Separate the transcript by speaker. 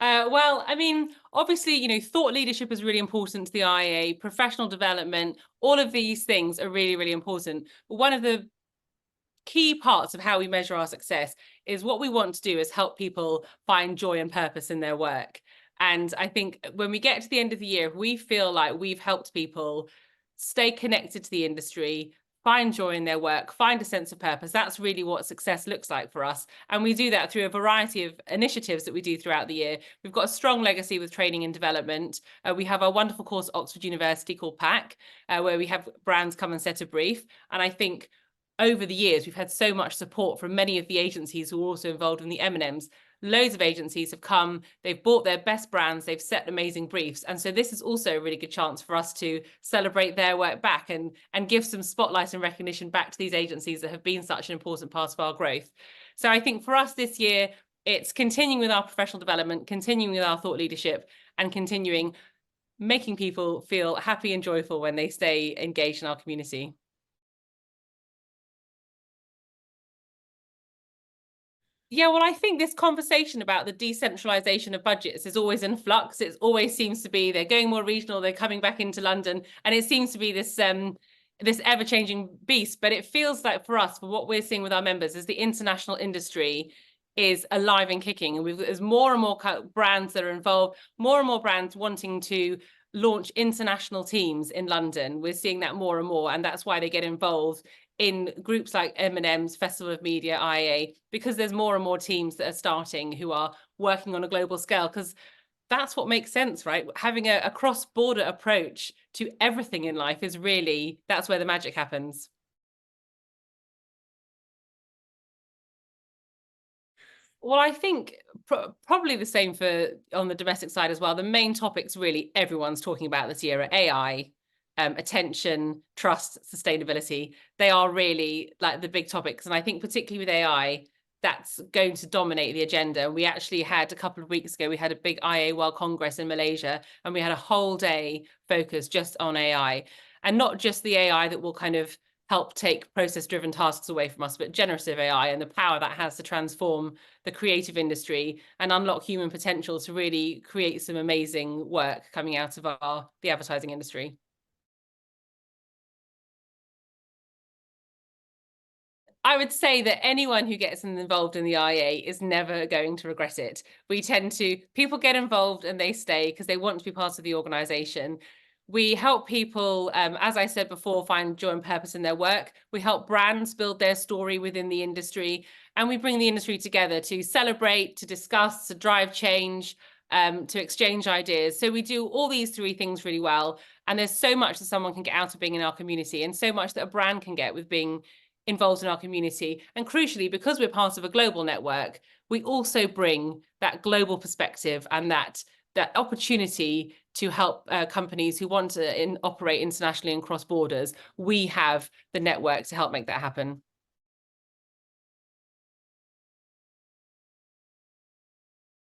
Speaker 1: Well, I mean, obviously, thought leadership is really important to the IAA, professional development, all of these things are really, really important. But one of the key parts of how we measure our success is what we want to do is help people find joy and purpose in their work. And I think when we get to the end of the year, if we feel like we've helped people stay connected to the industry, find joy in their work, find a sense of purpose, that's really what success looks like for us. And we do that through a variety of initiatives that we do throughout the year. We've got a strong legacy with training and development. We have a wonderful course at Oxford University called PAC, where we have brands come and set a brief. And I think over the years, we've had so much support from many of the agencies who are also involved in the M&Ms. Loads of agencies have come, they've bought their best brands, they've set amazing briefs. And so this is also a really good chance for us to celebrate their work back and give some spotlight and recognition back to these agencies that have been such an important part of our growth. So I think for us this year, it's continuing with our professional development, continuing with our thought leadership, and continuing making people feel happy and joyful when they stay engaged in our community. Yeah, well, I think this conversation about the decentralization of budgets is always in flux. It always seems to be they're going more regional, they're coming back into London, and it seems to be this ever-changing beast. But it feels like for us, for what we're seeing with our members, is the international industry is alive and kicking, and there's more and more brands that are involved, more and more brands wanting to launch international teams in London. We're seeing that more and more, and that's why they get involved in groups like M&M's, Festival of Media, IAA, because there's more and more teams that are starting who are working on a global scale, because that's what makes sense, right? Having a cross-border approach to everything in life is really, that's where the magic happens. Well, I think probably the same for on the domestic side as well. The main topics really everyone's talking about this year are AI, attention, trust, sustainability. They are really like the big topics. And I think particularly with AI, that's going to dominate the agenda. We actually had a couple of weeks ago, we had a big IA World Congress in Malaysia, and we had a whole day focused just on AI. And not just the AI that will kind of help take process-driven tasks away from us, but generative AI and the power that has to transform the creative industry and unlock human potential to really create some amazing work coming out of the advertising industry. I would say that anyone who gets involved in the IA is never going to regret it. People get involved and they stay because they want to be part of the organization. We help people, as I said before, find joy and purpose in their work. We help brands build their story within the industry, and we bring the industry together to celebrate, to discuss, to drive change, to exchange ideas. So we do all these three things really well. And there's so much that someone can get out of being in our community, and so much that a brand can get with being involved in our community. And crucially, because we're part of a global network, we also bring that global perspective and that opportunity to help companies who want to operate internationally and cross borders. We have the network to help make that happen.